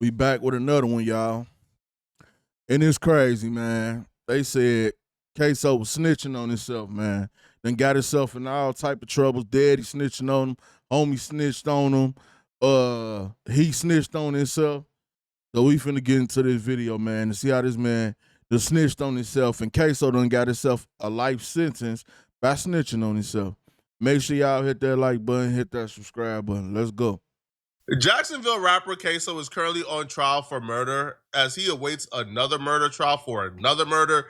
We back with another one, y'all. And it's crazy, man. They said KSOO was snitching on himself, man. Then got himself in all type of troubles. Daddy snitching on him. Homie snitched on him. He snitched on himself. So we finna get into this video, man, and see how this man done snitched on himself. And KSOO done got himself a life sentence by snitching on himself. Make sure y'all hit that like button, hit that subscribe button. Let's go. Jacksonville rapper KSOO is currently on trial for murder as he awaits another murder trial for another murder.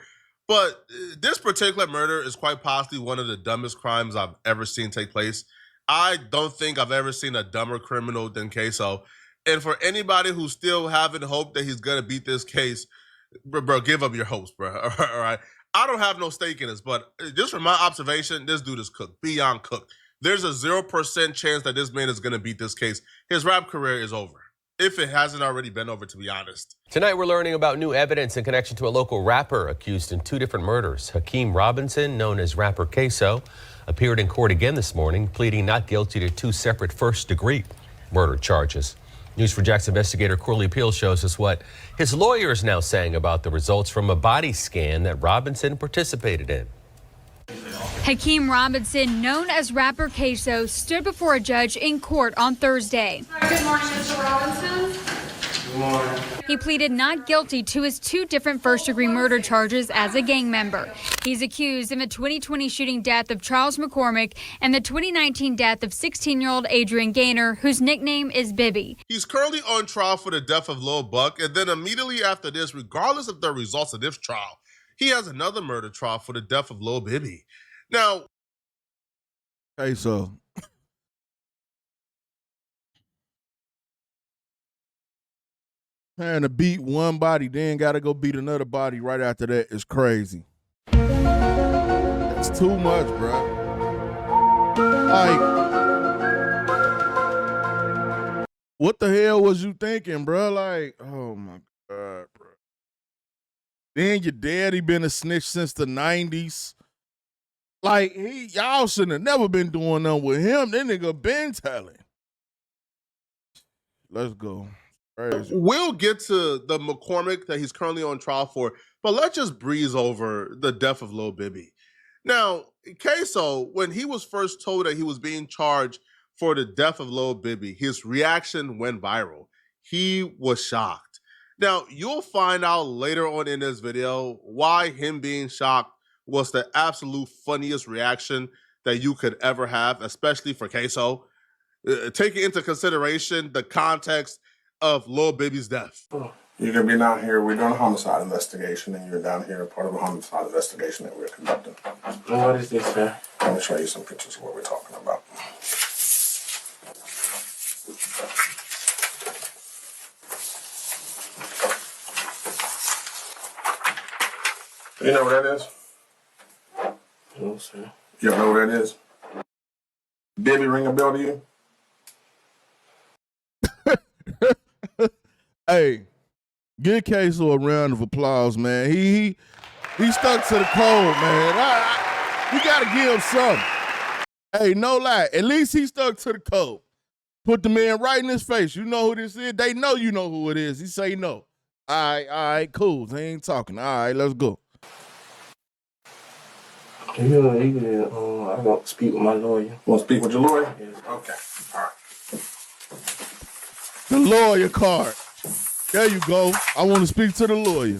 But this particular murder is quite possibly one of the dumbest crimes I've ever seen take place. I don't think I've ever seen a dumber criminal than KSOO. And for anybody who's still having hope that he's going to beat this case, bro, give up your hopes, bro. All right. I don't have no stake in this, but just from my observation, this dude is cooked, beyond cooked. There's a 0% chance that this man is going to beat this case. His rap career is over, if it hasn't already been over, to be honest. Tonight, we're learning about new evidence in connection to a local rapper accused in 2 different murders. Hakeem Robinson, known as rapper KSOO, appeared in court again this morning, pleading not guilty to 2 separate first-degree murder charges. News4Jax investigator Corley Peel shows us what his lawyer is now saying about the results from a body scan that Robinson participated in. Hakeem Robinson, known as rapper KSOO, stood before a judge in court on Thursday. Good morning, Mr. Robinson. Good morning. He pleaded not guilty to his 2 different first-degree murder charges as a gang member. He's accused in the 2020 shooting death of Charles McCormick and the 2019 death of 16-year-old Adrian Gaynor, whose nickname is Bibby. He's currently on trial for the death of Lil Buck, and then immediately after this, regardless of the results of this trial, he has another murder trial for the death of Lil Bibby. Now, KSOO. Man, to beat one body, then gotta go beat another body right after that is crazy. It's too much, bro. Like, what the hell was you thinking, bro? Like, oh my God, bro. Then your daddy been a snitch since the 90s. Like, y'all shouldn't have never been doing nothing with him. That nigga been telling. Let's go. Crazy. We'll get to the McCormick that he's currently on trial for, but let's just breeze over the death of Lil Bibby. Now, KSOO, when he was first told that he was being charged for the death of Lil Bibby, his reaction went viral. He was shocked. Now, you'll find out later on in this video why him being shocked was the absolute funniest reaction that you could ever have, especially for KSOO. Taking into consideration the context of Lil Bibby's death. You're going to be down here, we're doing a homicide investigation, and you're down here part of a homicide investigation that we're conducting. What is this, sir? Let me show you some pictures of what we're talking about. You know what that is? No, sir. You know what that is? Bibby ring a bell to you? Hey, give KSOO a round of applause, man. He stuck to the code, man. We gotta give him something. Hey, no lie. At least he stuck to the code. Put the man right in his face. You know who this is? They know you know who it is. He say no. All right, cool. They ain't talking. All right, let's go. Yeah, I want to speak with my lawyer. Want to speak with your lawyer? Yes. Okay, all right. The lawyer card. There you go. I want to speak to the lawyer.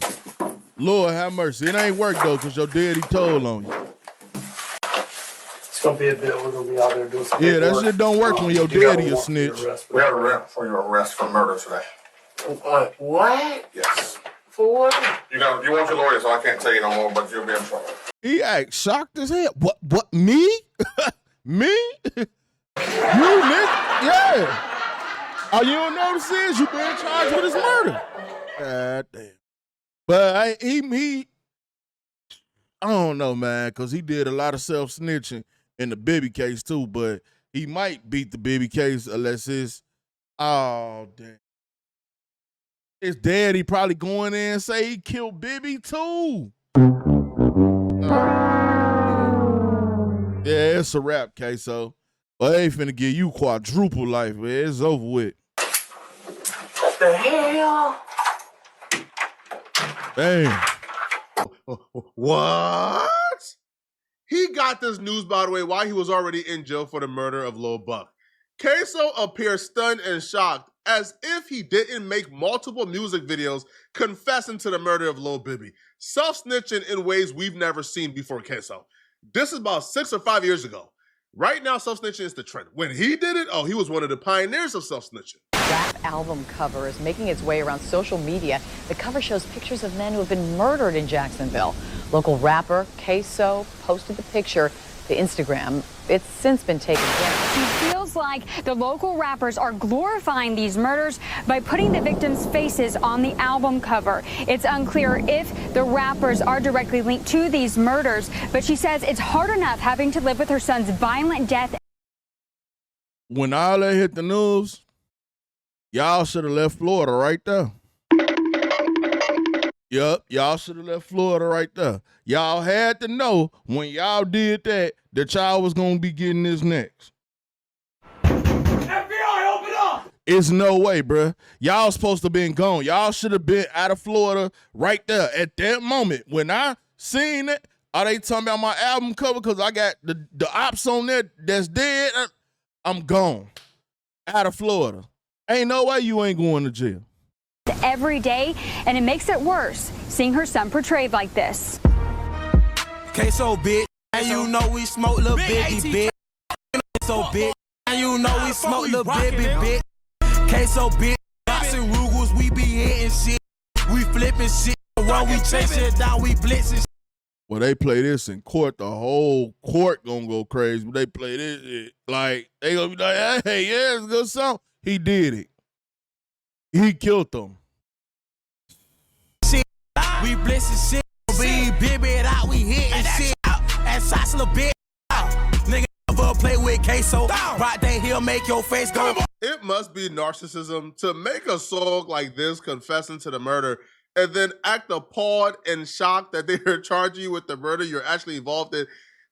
Lord have mercy. It ain't work, though, because your daddy told on you. It's going to be a bit. We're going to be out there doing some Yeah, that shit don't work when your daddy a snitch. We have a warrant for your arrest for murder today. What? Yes. For what? You want your lawyer, so I can't tell you no more, but you'll be in trouble. He act shocked as hell. What, me? Me? You, nigga? Yeah. All you don't notice is you being charged with his murder. God damn. But I don't know, man, because he did a lot of self-snitching in the Bibby case, too, but he might beat the Bibby case unless oh, damn. His daddy probably going in and say he killed Bibby, too. Yeah, it's a wrap, KSOO. But they ain't finna give you quadruple life, man. It's over with. the hell? Damn. What? He got this news, by the way, while he was already in jail for the murder of Lil Buck. KSOO appears stunned and shocked, as if he didn't make multiple music videos confessing to the murder of Lil Bibby, self-snitching in ways we've never seen before KSOO. This is about 6 or 5 years ago. Right now, self-snitching is the trend. When he did it, he was one of the pioneers of self-snitching. Rap album cover is making its way around social media. The cover shows pictures of men who have been murdered in Jacksonville. Local rapper KSOO posted the picture to Instagram. It's since been taken down. He feels like the local rappers are glorifying these murders by putting the victims' faces on the album cover. It's unclear if the rappers are directly linked to these murders, but she says it's hard enough having to live with her son's violent death. When all that hit the news, y'all should have left Florida right there. Yup, y'all should have left Florida right there. Y'all had to know when y'all did that y'all was going to be getting this next. FBI, open up! It's no way, bruh. Y'all supposed to have been gone. Y'all should have been out of Florida right there at that moment. When I seen it, are they talking about my album cover? Because I got the ops on there that's dead. I'm gone. Out of Florida. Ain't no way you ain't going to jail. Every day, and it makes it worse seeing her son portrayed like this. KSOO, bitch. And you know we smoke Lil Bibby, bitch. So bitch. And you know we smoke Lil Bibby, bitch. KSOO, bitch. Boxing Rugals, we be hitting shit. We flipping shit. While we chase it down, we blitzing shit. Well, they play this in court, the whole court gonna go crazy. But they play this shit, like, they gonna be like, hey, yeah, it's a good song. He did it. He killed them. Shit, we blitzing shit. We bib it out, we hitting shit. And shots Lil bitch. Nigga never play with KSOO. Right there, he'll make your face go. It must be narcissism to make a song like this confessing to the murder and then act appalled and shocked that they are charging you with the murder you're actually involved in.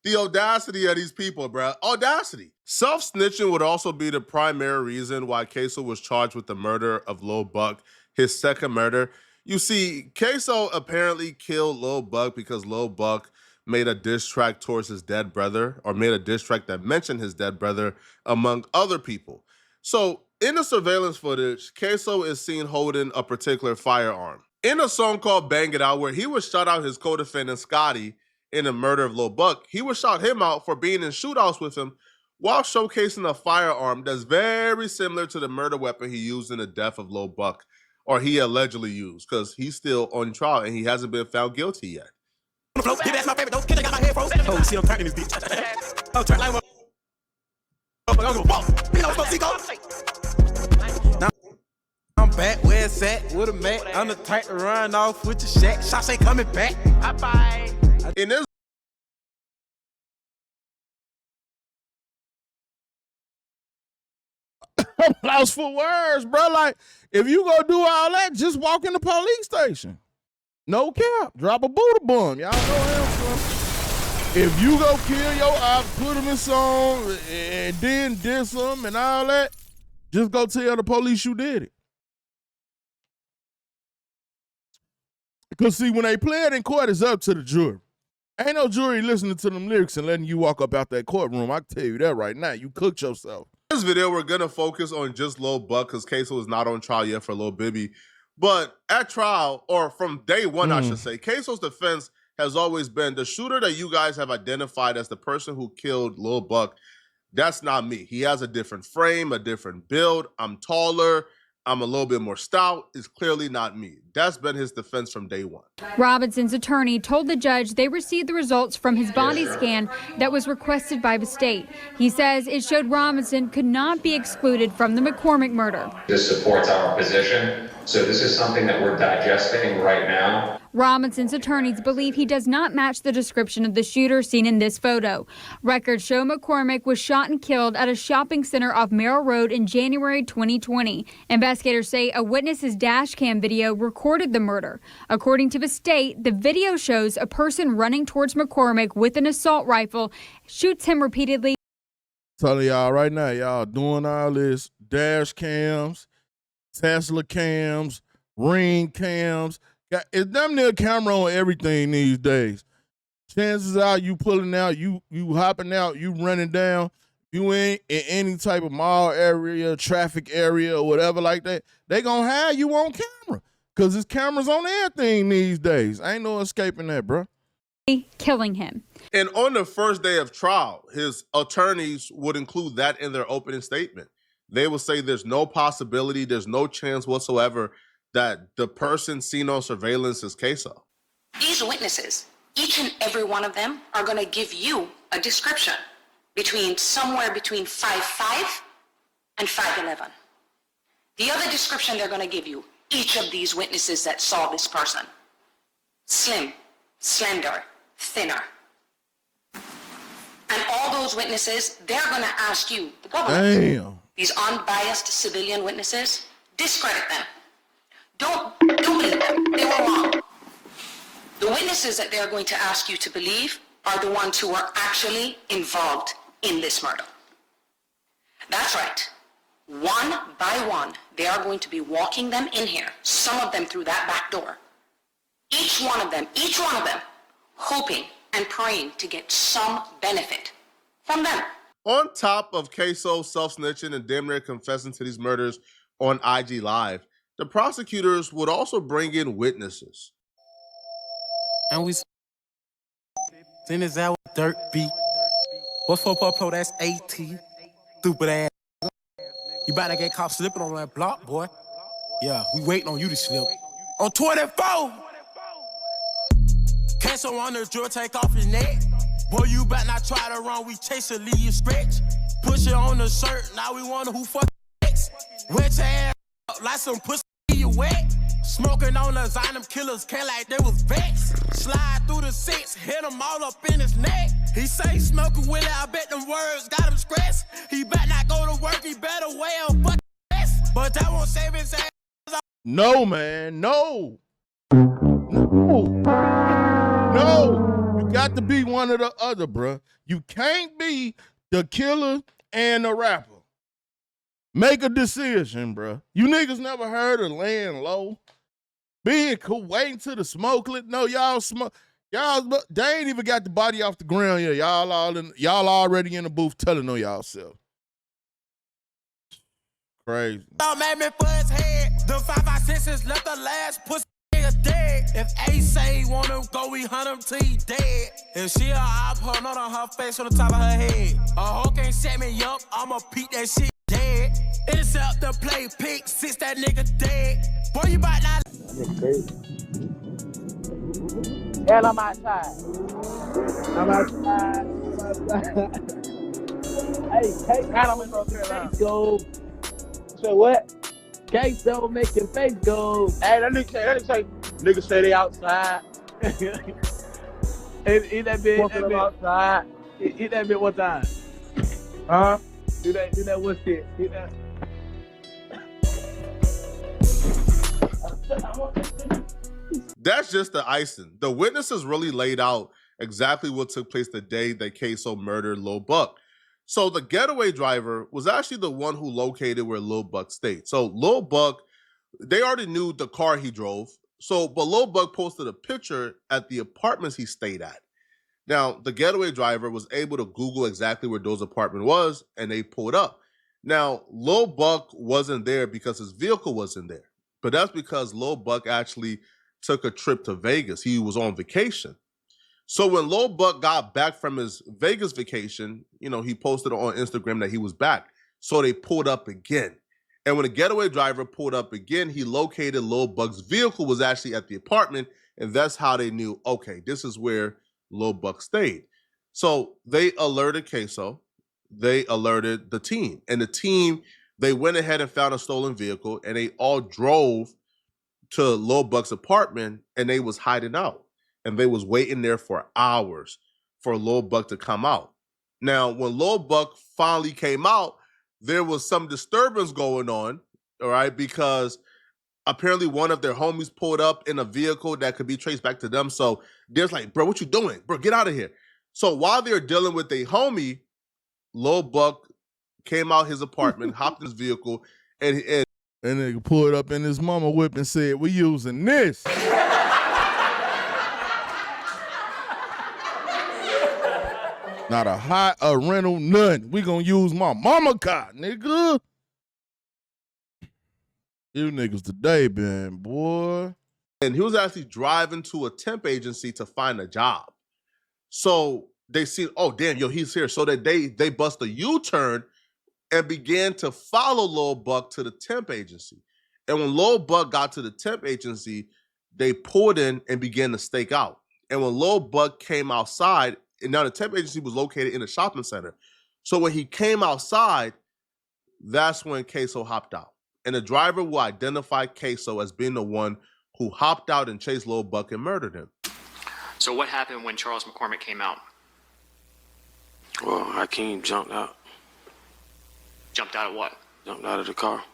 The audacity of these people, bruh. Audacity. Self-snitching would also be the primary reason why KSOO was charged with the murder of Lil Buck, his second murder. You see, KSOO apparently killed Lil Buck because Lil Buck made a diss track towards his dead brother, or made a diss track that mentioned his dead brother, among other people. So, in the surveillance footage, KSOO is seen holding a particular firearm. In a song called Bang It Out, where he would shout out his co-defendant Scotty in the murder of Lil Buck, he would shout him out for being in shootouts with him while showcasing a firearm that's very similar to the murder weapon he used in the death of Lil Buck, or he allegedly used, because he's still on trial and he hasn't been found guilty yet. That's my favorite. Those kids got my head froze. Oh, see, I'm turning this bitch. I'm turning like now I'm back where it's at with a Mac. I'm the type to run off with your shack. Shots ain't coming back. Bye. In this Lost for words, bro. Like, if you go do all that, just walk in the police station. No cap. Drop a Buddha bomb. Y'all know him, son. If you go kill your op, put him in song, and then diss him and all that, just go tell the police you did it. Because, see, when they play it in court, it's up to the jury. Ain't no jury listening to them lyrics and letting you walk up out that courtroom. I can tell you that right now. You cooked yourself. In this video, we're going to focus on just Lil Buck because KSOO is not on trial yet for Lil Bibby. But at trial, or from day one, I should say, KSOO's defense has always been the shooter that you guys have identified as the person who killed Lil Buck. That's not me. He has a different frame, a different build. I'm taller. I'm a little bit more stout. It's clearly not me. That's been his defense from day one. Robinson's attorney told the judge they received the results from his body scan that was requested by the state. He says it showed Robinson could not be excluded from the McCormick murder. This supports our position. So this is something that we're digesting right now. Robinson's attorneys believe he does not match the description of the shooter seen in this photo. Records show McCormick was shot and killed at a shopping center off Merrill Road in January 2020. Investigators say a witness's dash cam video recorded the murder. According to the state, the video shows a person running towards McCormick with an assault rifle, shoots him repeatedly. Telling y'all right now, y'all doing all this dash cams, Tesla cams, Ring cams. It's damn near camera on everything these days. Chances are you pulling out, you hopping out, you running down, you ain't in any type of mall area, traffic area, or whatever like that, they gonna have you on camera. Because there's cameras on everything these days. Ain't no escaping that, bro. Killing him. And on the first day of trial, his attorneys would include that in their opening statement. They would say there's no possibility, there's no chance whatsoever that the person seen on surveillance is KSOO. These witnesses, each and every one of them, are going to give you a description somewhere between 5'5" and 5'11". The other description they're going to give you, each of these witnesses that saw this person: slim, slender, thinner. And all those witnesses, they're going to ask you, the government, these unbiased civilian witnesses, discredit them. Don't believe them. They were wrong. The witnesses that they're going to ask you to believe are the ones who are actually involved in this murder. That's right. One by one, they are going to be walking them in here, some of them through that back door. Each one of them, hoping and praying to get some benefit from them. On top of KSOO self-snitching and damn near confessing to these murders on IG Live, the prosecutors would also bring in witnesses. And we send his out with dirt beat. What's for Popo? That's 18. Stupid ass. You about to get caught slipping on that block, boy. Yeah, we waiting on you to slip. On 24! KSOO on the drill, take off your neck. Boy, you better not try to run, we chase it, leave you scratch. Push it on the shirt, now we wonder who fuck next. Wet your ass up like some pussy, you wet. Smoking on the Zion, them killers came like they was vexed. Slide through the six, hit him all up in his neck. He say he smoking with it, I bet them words got him stressed. He better not go to work, he better wear a fucking vest. But that won't save his ass. No, man, no. No, you got to be one or the other, bruh. You can't be the killer and the rapper. Make a decision, bruh. You niggas never heard of laying low? Being cool, waiting till the smoke lit. No, y'all smoke. Y'all, they ain't even got the body off the ground yet. Y'all already in the booth telling on y'all self. Crazy. Y'all made me for his head. The 5 by 6s left the last pussy nigga dead. If A say he wanna go, we hunt him till he dead. If she a op, her not on her face, on the top of her head. A hoe can't set me up, I'ma peek that shit dead. Intercept the play, pick, 6 that nigga dead. Boy, you bout not. That's crazy. Hell, I'm outside. Hey, KSOO. Say what? KSOO make your face go. Hey, let me say, niggas say they outside. Eat that bitch outside. Eat that bitch one time. Huh? Do that one shit. Eat that. That's just the icing. The witnesses really laid out exactly what took place the day that KSOO murdered Lil Buck. So the getaway driver was actually the one who located where Lil Buck stayed. So Lil Buck, they already knew the car he drove. But Lil Buck posted a picture at the apartments he stayed at. Now, the getaway driver was able to Google exactly where those apartment was, and they pulled up. Now, Lil Buck wasn't there because his vehicle wasn't there. But that's because Lil Buck actually took a trip to Vegas. He was on vacation. So when Lil Buck got back from his Vegas vacation, he posted on Instagram that he was back. So they pulled up again. And when the getaway driver pulled up again, he located Lil Buck's vehicle was actually at the apartment. And that's how they knew, okay, this is where Lil Buck stayed. So they alerted KSOO. They alerted the team. And the team, they went ahead and found a stolen vehicle, and they all drove to Lil Buck's apartment, and they was hiding out. And they was waiting there for hours for Lil Buck to come out. Now, when Lil Buck finally came out, there was some disturbance going on, all right, because apparently one of their homies pulled up in a vehicle that could be traced back to them. So there's like, bro, what you doing? Bro, get out of here. So while they're dealing with a homie, Lil Buck came out his apartment, hopped in his vehicle, and And nigga pulled up in his mama whip and said, "We using this." Not a hot, a rental, none. We gonna use my mama car, nigga. You niggas today, man, boy. And he was actually driving to a temp agency to find a job. So they see, oh damn, yo, he's here. So that they bust a U-turn and began to follow Lil Buck to the temp agency. And when Lil Buck got to the temp agency, they pulled in and began to stake out. And when Lil Buck came outside, and now the temp agency was located in a shopping center. So when he came outside, that's when KSOO hopped out. And the driver will identify KSOO as being the one who hopped out and chased Lil Buck and murdered him. So what happened when Charles McCormick came out? Well, Hakeem jumped out. Jumped out of what? Jumped out of the car.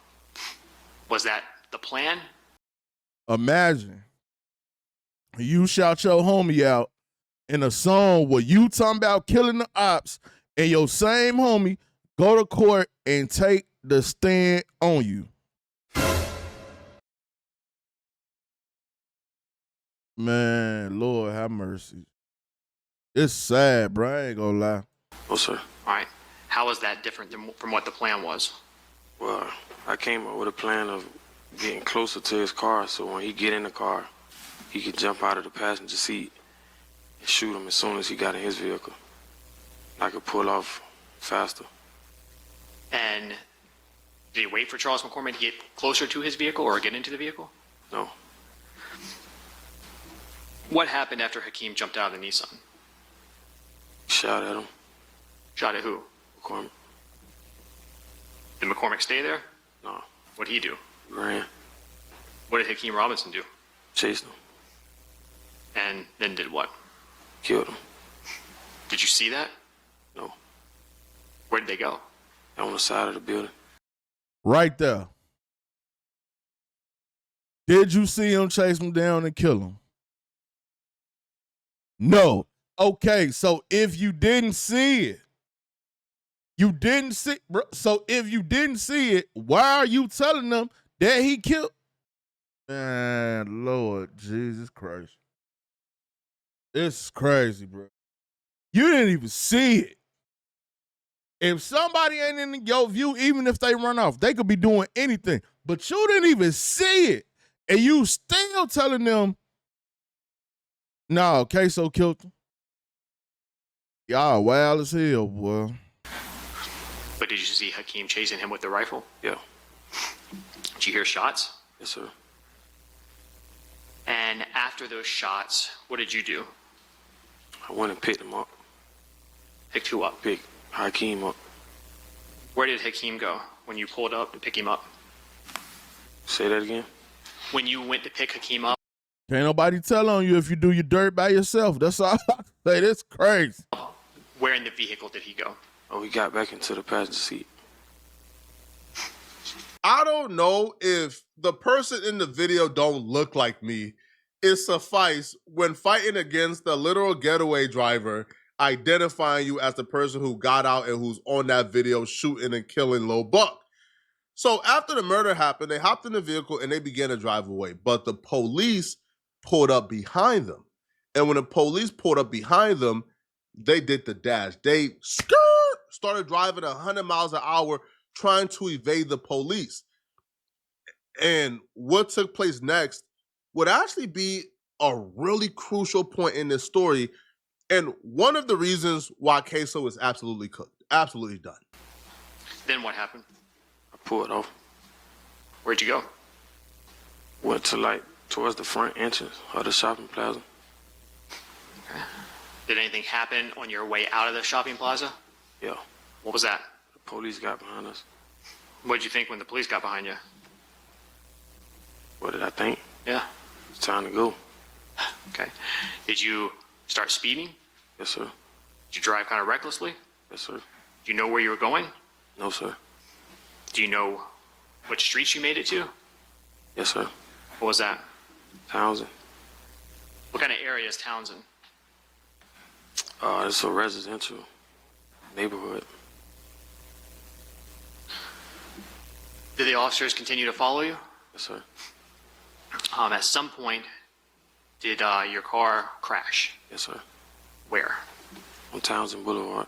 Was that the plan? Imagine you shout your homie out in a song where you talking about killing the ops and your same homie go to court and take the stand on you. Man, Lord have mercy. It's sad, bro. I ain't gonna lie. Oh, sir. All right. How is that different from what the plan was? Well, I came up with a plan of getting closer to his car so when he get in the car, he could jump out of the passenger seat and shoot him as soon as he got in his vehicle. I could pull off faster. And did he wait for Charles McCormick to get closer to his vehicle or get into the vehicle? No. What happened after Hakeem jumped out of the Nissan? Shot at him. Shot at who? McCormick. Did McCormick stay there? No. What'd he do? Ran. What did Hakeem Robinson do? Chased him. And then did what? Killed him. Did you see that? No. Where did they go? On the side of the building. Right there. Did you see him chase him down and kill him? No. Okay, so if you didn't see it, so if you didn't see it, why are you telling them that he killed? Man, Lord Jesus Christ. It's crazy, bro. You didn't even see it. If somebody ain't in your view, even if they run off, they could be doing anything. But you didn't even see it. And you still telling them, no, KSOO killed him. Y'all wild as hell, boy. But did you see Hakeem chasing him with the rifle? Yeah. Did you hear shots? Yes, sir. And after those shots, what did you do? I went and picked him up. Picked who up? Picked Hakeem up. Where did Hakeem go when you pulled up to pick him up? Say that again? When you went to pick Hakeem up? Can't nobody tell on you if you do your dirt by yourself. That's all I say. That's crazy. Where in the vehicle did he go? Oh, he got back into the passenger seat. I don't know if the person in the video don't look like me. It suffice when fighting against the literal getaway driver, identifying you as the person who got out and who's on that video shooting and killing Lil Buck. So after the murder happened, they hopped in the vehicle and they began to drive away. But the police pulled up behind them. And when the police pulled up behind them, they did the dash. They started driving 100 miles an hour trying to evade the police. And what took place next would actually be a really crucial point in this story. And one of the reasons why KSOO is absolutely cooked, absolutely done. Then what happened? I pulled off. Where'd you go? Went to towards the front entrance of the shopping plaza. Okay. Did anything happen on your way out of the shopping plaza? Yeah. What was that? The police got behind us. What did you think when the police got behind you? What did I think? Yeah. It's time to go. Okay. Did you start speeding? Yes, sir. Did you drive kind of recklessly? Yes, sir. Do you know where you were going? No, sir. Do you know what streets you made it to? Yes, sir. What was that? Townsend. What kind of area is Townsend? It's a residential neighborhood. Did the officers continue to follow you? Yes, sir. At some point, did your car crash? Yes, sir. Where? On Townsend Boulevard.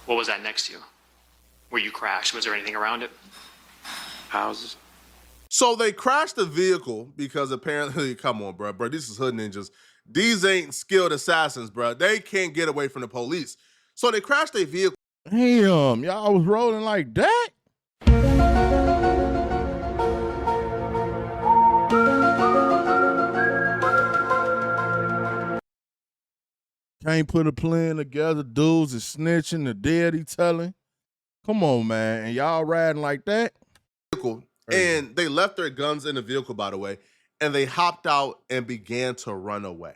What was that next to? Where you crashed? Was there anything around it? Houses. So they crashed the vehicle because apparently, come on, bro, this is hood ninjas. These ain't skilled assassins, bro. They can't get away from the police. So they crashed their vehicle. Damn, y'all was rolling like that? Can't put a plan together. Dudes is snitching, the daddy telling. Come on, man. And y'all riding like that? And they left their guns in the vehicle, by the way, and they hopped out and began to run away.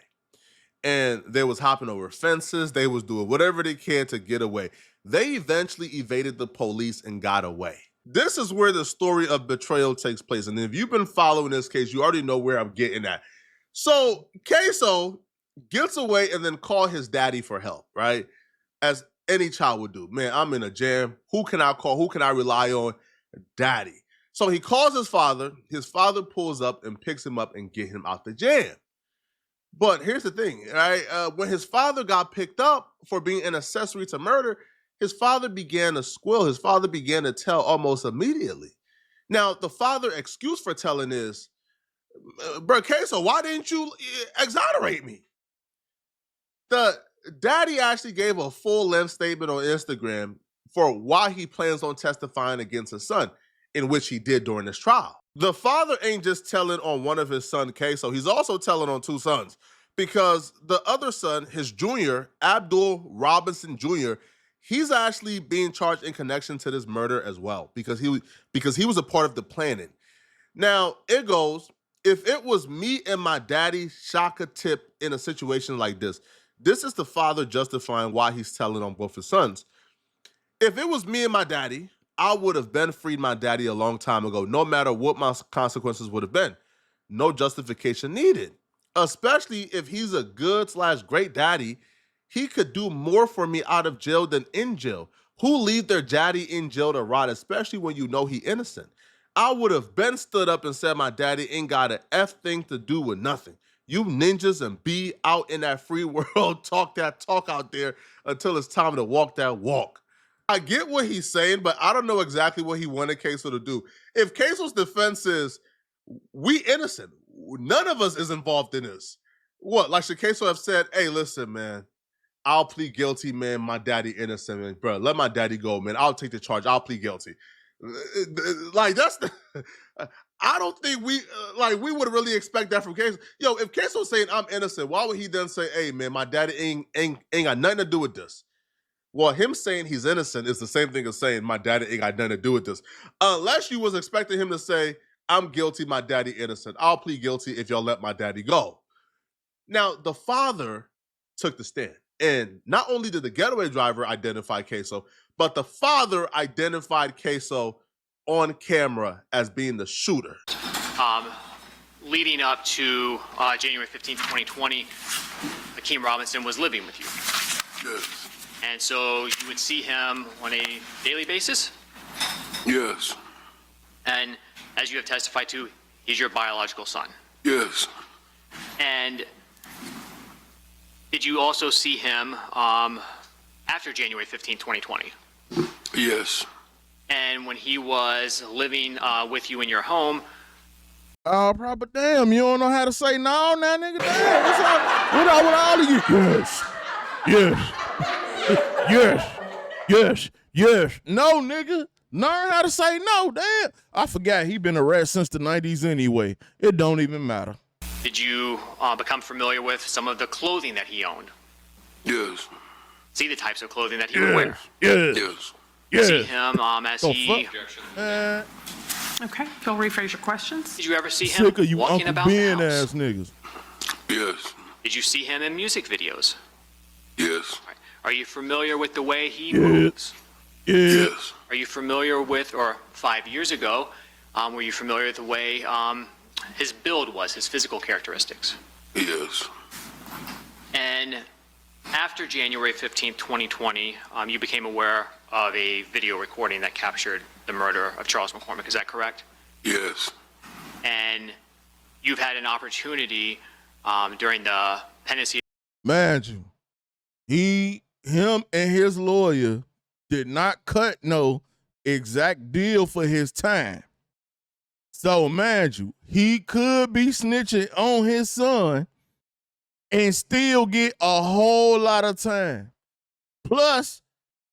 And they was hopping over fences. They was doing whatever they can to get away. They eventually evaded the police and got away. This is where the story of betrayal takes place. And if you've been following this case, you already know where I'm getting at. So KSOO gets away and then call his daddy for help, right? As any child would do. Man, I'm in a jam. Who can I call? Who can I rely on? Daddy. So he calls his father. His father pulls up and picks him up and get him out the jam. But here's the thing, right? When his father got picked up for being an accessory to murder, his father began to squeal. His father began to tell almost immediately. Now, the father's excuse for telling is, bro, KSOO, why didn't you exonerate me? The daddy actually gave a full-length statement on Instagram for why he plans on testifying against his son, in which he did during this trial. The father ain't just telling on one of his son, KSOO. He's also telling on two sons, because the other son, his junior, Abdul Robinson Jr., he's actually being charged in connection to this murder as well, because he was a part of the planning. Now, it goes, if it was me and my daddy, Shaka Tip, in a situation like this is the father justifying why he's telling on both his sons. If it was me and my daddy, I would have been freed my daddy a long time ago, no matter what my consequences would have been. No justification needed. Especially if he's a good/great daddy, he could do more for me out of jail than in jail. Who leave their daddy in jail to rot, especially when you know he innocent? I would have been stood up and said my daddy ain't got an F thing to do with nothing. You ninjas and be out in that free world, talk that talk out there until it's time to walk that walk. I get what he's saying, but I don't know exactly what he wanted KSOO to do. If KSOO's defense is, we innocent, none of us is involved in this. What, like should KSOO have said, hey, listen, man, I'll plead guilty, man, my daddy innocent, man. Bro, let my daddy go, man. I'll take the charge, I'll plead guilty. Like, that's the, I don't think we would really expect that from KSOO. Yo, if KSOO's saying I'm innocent, why would he then say, hey, man, my daddy ain't got nothing to do with this? Well, him saying he's innocent is the same thing as saying my daddy ain't got nothing to do with this. Unless you was expecting him to say, I'm guilty, my daddy innocent. I'll plead guilty if y'all let my daddy go. Now, the father took the stand. And not only did the getaway driver identify KSOO, but the father identified KSOO on camera as being the shooter. Leading up to January 15th, 2020, Hakeem Robinson was living with you. Yes. And so you would see him on a daily basis? Yes. And as you have testified to, he's your biological son? Yes. And did you also see him after January 15, 2020? Yes. And when he was living with you in your home? Oh, proper damn, you don't know how to say no now, nigga? Damn, what's up? What up with all of you? Yes. Yes. Yes. No, nigga. Learn how to say no, damn. I forgot he been a rat since the 90s anyway. It don't even matter. Did you become familiar with some of the clothing that he owned? Yes. See the types of clothing that he would wear? Yes. See him as he... Okay, you'll rephrase your questions. Did you ever see him Sick of you walking Uncle about Ben the house? ass niggas. Yes. Did you see him in music videos? Yes. Right. Are you familiar with the way he moves? Yes. Are you familiar with, or 5 years ago, were you familiar with the way his build was, his physical characteristics? Yes. And after January 15th, 2020, you became aware of a video recording that captured the murder of Charles McCormick. Is that correct? Yes. And you've had an opportunity during the pendency. Mind you, him and his lawyer did not cut no exact deal for his time. So, mind you, he could be snitching on his son and still get a whole lot of time. Plus,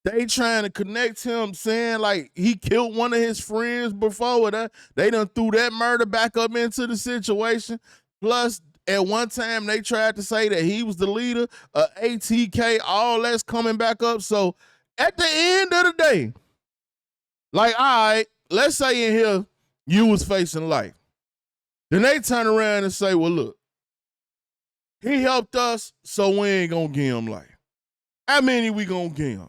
they trying to connect him, saying like he killed one of his friends before that. They done threw that murder back up into the situation. Plus, at one time, they tried to say that he was the leader of ATK. All that's coming back up. So, at the end of the day, like, all right, let's say in here, you was facing life. Then they turn around and say, well, look, he helped us, so we ain't gonna give him life. How many we gonna give him?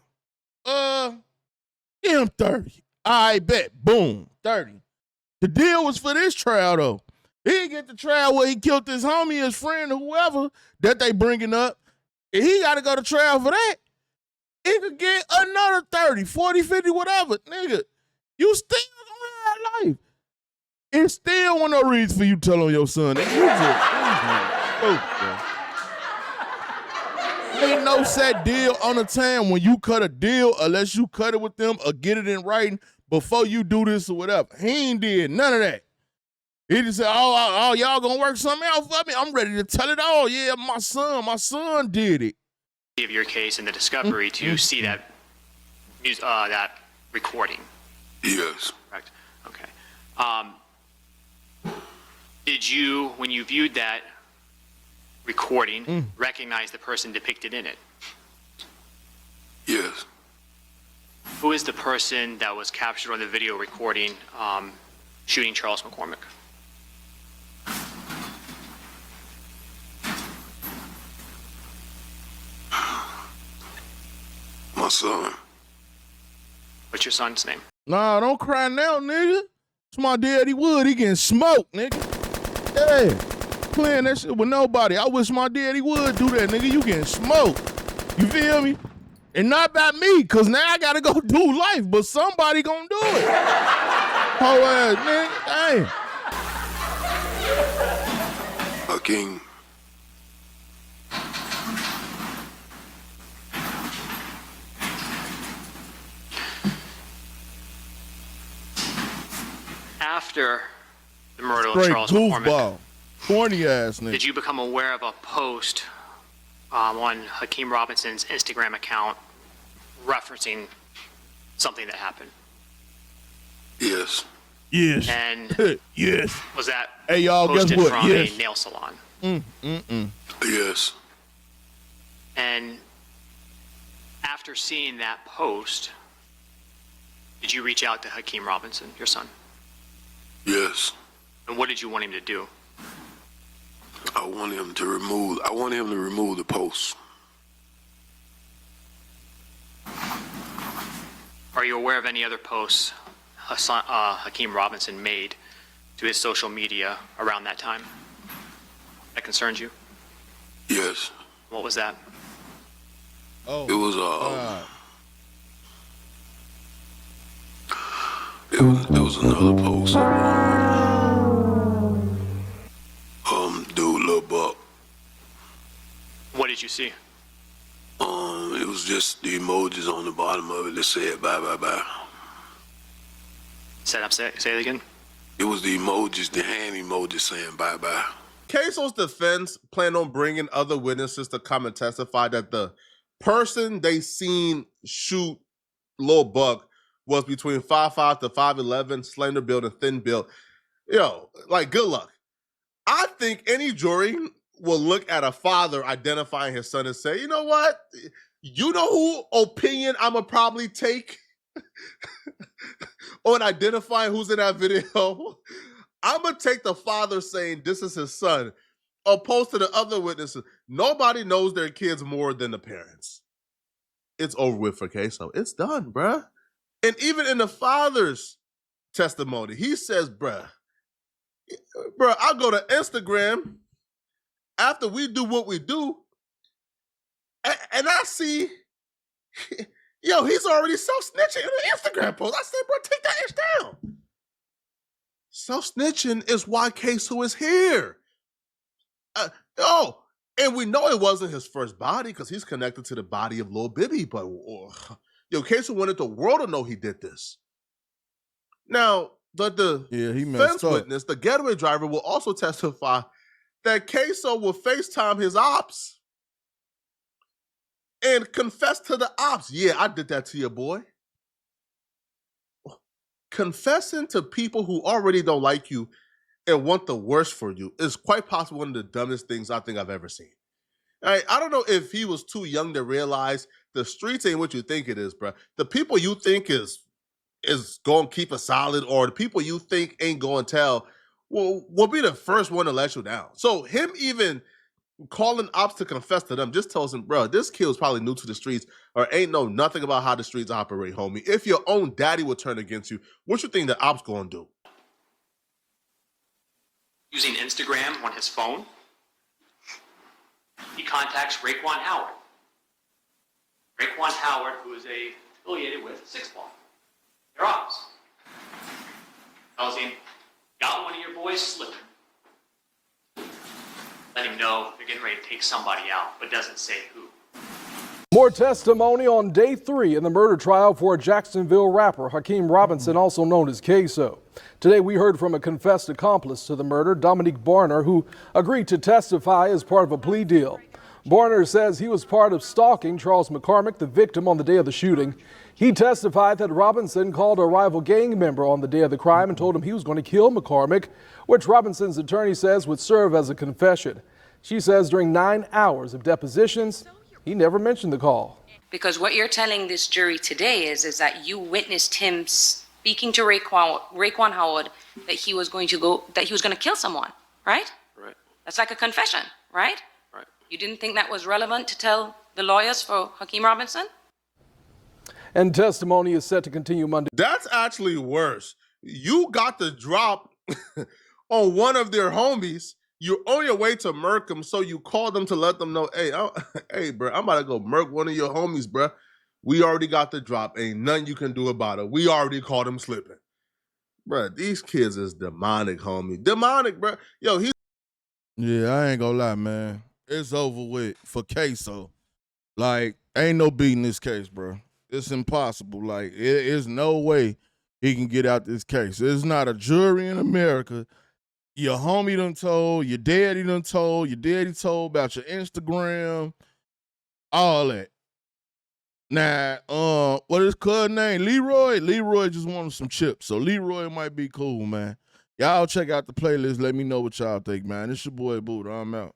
Give him 30. I bet. Boom. 30. The deal was for this trial, though. He didn't get the trial where he killed his homie, his friend, or whoever that they bringing up. If he got to go to trial for that, he could get another 30, 40, 50, whatever. Nigga, you still gonna have life. It still want no reason for you to tell on your son. Ain't no set deal on the time when you cut a deal unless you cut it with them or get it in writing before you do this or whatever. He ain't did none of that. He just said, oh, y'all gonna work something out for me? I'm ready to tell it all. Yeah, my son did it. Of your case and the discovery to see that recording. Yes. Correct. Okay. Did you, when you viewed that recording, recognize the person depicted in it? Yes. Who is the person that was captured on the video recording shooting Charles McCormick? My son. What's your son's name? Nah, don't cry now, nigga. It's my daddy Wood. He getting smoked, nigga. Yeah. Playing that shit with nobody. I wish my daddy would do that, nigga. You getting smoked. You feel me? And not about me, because now I got to go do life, but somebody going to do it. Whole ass, nigga. Damn. Hakeem. After the murder of Straight Charles McCormick, goofball. Corny ass nigga. did you become aware of a post on Hakeem Robinson's Instagram account referencing something that happened? Yes. Yes. And yes. Was that hey, y'all, guess posted what? from Yes. a nail salon? Yes. And after seeing that post, did you reach out to Hakeem Robinson, your son? Yes. And what did you want him to do? I want him to remove the post. Are you aware of any other posts Hakeem Robinson made to his social media around that time that concerns you? Yes. What was that? Oh. It was It was another post. Dude, Lil Buck. What did you see? It was just the emojis on the bottom of it that said bye bye bye. Say it again. It was the emojis, the hand emojis saying bye bye. KSOO's defense planned on bringing other witnesses to come and testify that the person they seen shoot Lil Buck was between 5'5" to 5'11", slender build and thin build. Yo, like, good luck. I think any jury will look at a father identifying his son and say, you know what? You know who opinion I'ma probably take on identifying who's in that video? I'm going to take the father saying this is his son, opposed to the other witnesses. Nobody knows their kids more than the parents. It's over with for KSOO. It's done, bruh. And even in the father's testimony, he says, bruh, I'll go to Instagram after we do what we do, and I see Yo, he's already self-snitching in an Instagram post. I said, bro, take that ish down. Self-snitching is why KSOO is here. And we know it wasn't his first body because he's connected to the body of Lil Bibby, but KSOO wanted the world to know he did this. Now, the defense witness, the getaway driver, will also testify that KSOO will FaceTime his ops and confess to the ops. Yeah, I did that to your boy. Confessing to people who already don't like you and want the worst for you is quite possibly one of the dumbest things I think I've ever seen. I don't know if he was too young to realize the streets ain't what you think it is, bro. The people you think is going to keep it solid, or the people you think ain't going to tell will be the first one to let you down. So him even calling ops to confess to them just tells him, bro, this kid was probably new to the streets or ain't know nothing about how the streets operate, homie. If your own daddy would turn against you, what you think the ops going to do? Using Instagram on his phone, he contacts Raekwon Howard. Raekwon Howard, who is affiliated with Six Ball. Their ops. Tells him, got one of your boys slipping. Let him know they're getting ready to take somebody out, but doesn't say who. More testimony on day 3 in the murder trial for a Jacksonville rapper, Hakeem Robinson, also known as KSOO. Today we heard from a confessed accomplice to the murder, Dominique Barner, who agreed to testify as part of a plea deal. Barner says he was part of stalking Charles McCormick, the victim, on the day of the shooting. He testified that Robinson called a rival gang member on the day of the crime and told him he was going to kill McCormick, which Robinson's attorney says would serve as a confession. She says during 9 hours of depositions, he never mentioned the call. Because what you're telling this jury today is that you witnessed him speaking to Raekwon Howard that he was going to kill someone, right? Right. That's like a confession, right? Right. You didn't think that was relevant to tell the lawyers for Hakeem Robinson? And testimony is set to continue Monday. That's actually worse. You got the drop on one of their homies. You're on your way to murk him, so you call them to let them know, hey, bro, I'm about to go murk one of your homies, bro. We already got the drop. Ain't nothing you can do about it. We already caught him slipping. Bro, these kids is demonic, homie. Demonic, bro. Yo, Yeah, I ain't gonna lie, man. It's over with for KSOO. Like, ain't no beating this case, bro. It's impossible. Like, there's no way he can get out this case. There's not a jury in America. Your homie done told, your daddy done told, your daddy told about your Instagram, all that. Now, what is his cousin name? Leroy? Leroy just wanted some chips, so Leroy might be cool, man. Y'all check out the playlist. Let me know what y'all think, man. It's your boy Buddha. I'm out.